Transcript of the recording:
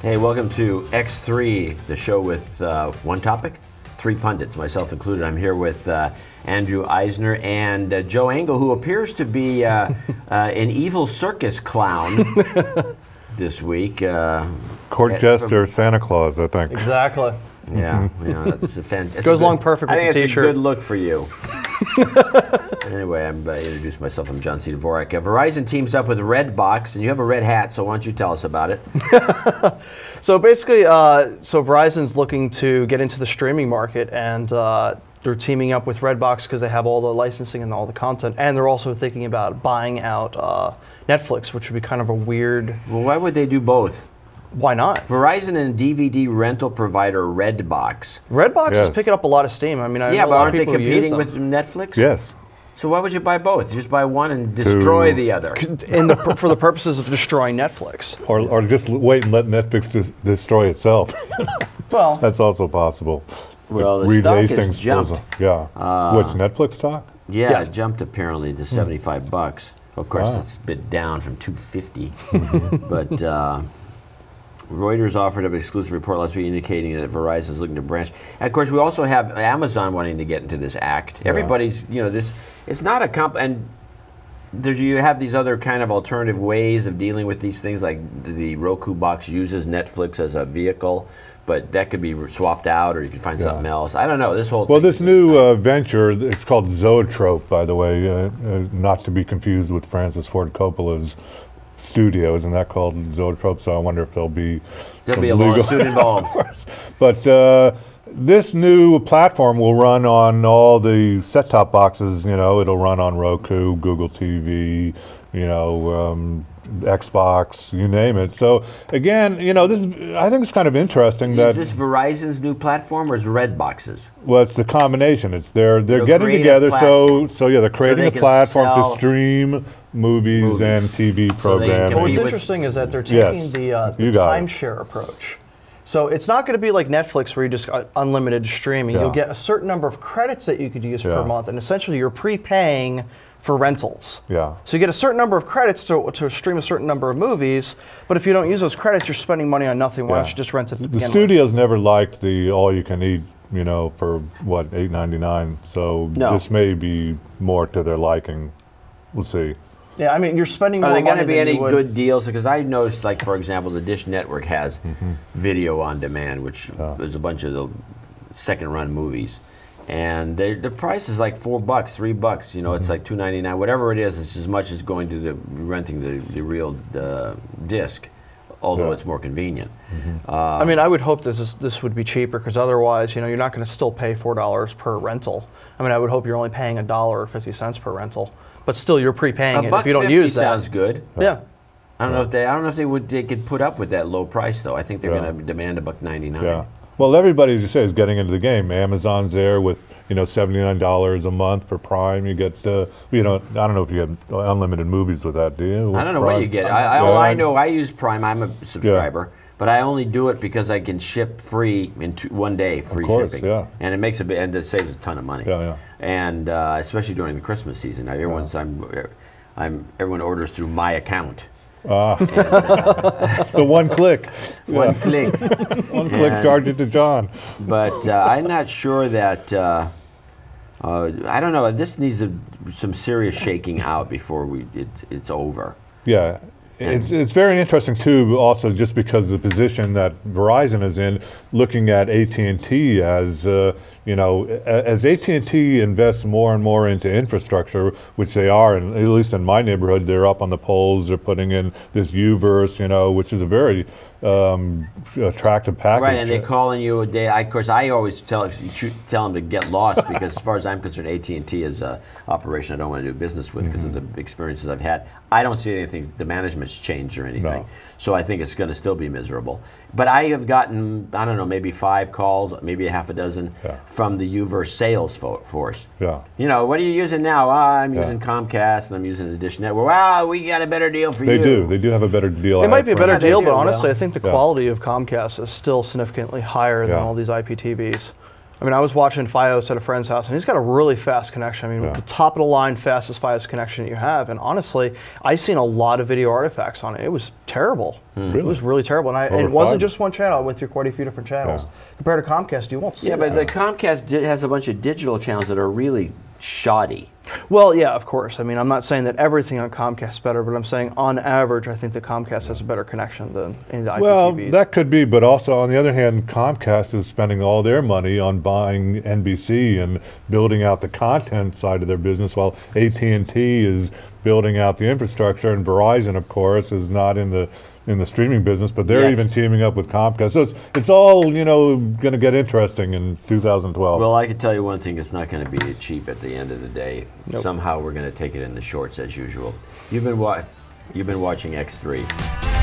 Hey, welcome to X3, the show with one topic, three pundits, myself included. I'm here with Andrew Eisner and Joe Engel, who appears to be an evil circus clown this week. Court jester, Santa Claus, I think. Exactly. Yeah, that's a fantastic. Goes along perfect with the T-shirt. I think it's a good look for you. Anyway, I'm introduced myself. I'm John C. Dvorak. Verizon teams up with Redbox, and you have a red hat, so why don't you tell us about it? So basically, Verizon's looking to get into the streaming market, and they're teaming up with Redbox because they have all the licensing and all the content, and they're also thinking about buying out Netflix, which would be kind of a weird. Well, why would they do both? Why not? Verizon and DVD rental provider Redbox. Redbox is picking up a lot of steam. I mean, I know but aren't they people competing with Netflix? Yes. So why would you buy both? You just buy one and destroy the other. For the purposes of destroying Netflix. Or just wait and let Netflix destroy itself. Well, that's also possible. Well, the Reed stock Hastings has jumped. Yeah. Which Netflix stock? Yeah, it jumped apparently to $75. Of course, it's a bit down from $250. But Reuters offered up an exclusive report last week indicating that Verizon is looking to branch. And of course, we also have Amazon wanting to get into this act. Yeah. Everybody's, this. It's not a and you have these other kind of alternative ways of dealing with these things, like the Roku box uses Netflix as a vehicle, but that could be swapped out, or you could find something else. I don't know. This new venture, it's called Zoetrope, by the way, not to be confused with Francis Ford Coppola's studio, isn't that called Zoetrope? So I wonder if there'll be a lawsuit involved. But this new platform will run on all the set-top boxes. It'll run on Roku, Google TV, Xbox, you name it. So again, I think it's kind of interesting that. Is this Verizon's new platform or is Redbox's? Well, it's the combination. They're getting together. So they're creating a platform to stream movies and TV programs. What's interesting is that they're taking the timeshare approach. So it's not going to be like Netflix where you just got unlimited streaming. You'll get a certain number of credits that you could use per month, and essentially you're prepaying for rentals. Yeah. So you get a certain number of credits to stream a certain number of movies, but if you don't use those credits, you're spending money on nothing. Why don't you just rent it? The studios never liked the all-you-can-eat, for what, $8.99. So this may be more to their liking. We'll see. Yeah, I mean, you're spending more money. Are there going to be any good deals? Because I noticed, like, for example, the Dish Network has video on demand, which is a bunch of the second-run movies. And the price is like $4, $3. It's like $2.99, whatever it is. It's as much as going to renting the real disc, although it's more convenient. I mean, I would hope this would be cheaper, because otherwise, you're not going to still pay $4 per rental. I mean, I would hope you're only paying $1.50 per rental, but still you're prepaying it if you don't use that. Sounds good. Yeah. I don't know if they could put up with that low price though. I think they're going to demand $1.99. Yeah. Well, everybody, as you say, is getting into the game. Amazon's there with $79 a month for Prime. You get I don't know if you have unlimited movies with that, do you? I don't know what you get. I know I use Prime. I'm a subscriber, but I only do it because I can ship free in one day, free shipping. Yeah. And it makes and it saves a ton of money. Yeah. And especially during the Christmas season, now everyone orders through my account. The one click. One click. One click, charge it to John. But I'm not sure that, I don't know, this needs some serious shaking out before it's over. Yeah. It's very interesting too, also just because of the position that Verizon is in, looking at AT&T as as AT&T invests more and more into infrastructure, which they are, and at least in my neighborhood, they're up on the poles. They're putting in this Uverse, which is a very attractive package. Right, and they're calling you a day. Of course, I always tell them to get lost because, as far as I'm concerned, AT&T is an operation I don't want to do business with because of the experiences I've had. I don't see anything. The management's changed or anything, so I think it's going to still be miserable. But I have gotten, I don't know, maybe 5 calls, maybe a half a dozen from the Uverse sales force. Yeah. What are you using now? I'm using Comcast and I'm using the Dish Network. Wow, we got a better deal for you. They do have a better deal. It might be a better deal, but honestly, I think the quality of Comcast is still significantly higher than all these IPTVs. I mean, I was watching Fios at a friend's house, and he's got a really fast connection. I mean, the top of the line fastest Fios connection you have. And honestly, I've seen a lot of video artifacts on it. It was terrible. Really? It was really terrible. And it wasn't just one channel. I went through quite a few different channels. Compared to Comcast, you won't see that. Yeah, but the Comcast has a bunch of digital channels that are really shoddy. Well, yeah, of course. I mean, I'm not saying that everything on Comcast is better, but I'm saying on average, I think that Comcast has a better connection than any of the IPTVs. Well, that could be, but also on the other hand, Comcast is spending all their money on buying NBC and building out the content side of their business, while AT&T is building out the infrastructure, and Verizon, of course, is not in the streaming business, but they're even teaming up with Comcast. So it's all, you know, going to get interesting in 2012. Well, I can tell you one thing, it's not going to be cheap at the end of the day. Nope. Somehow we're going to take it in the shorts as usual. You've been watching X3.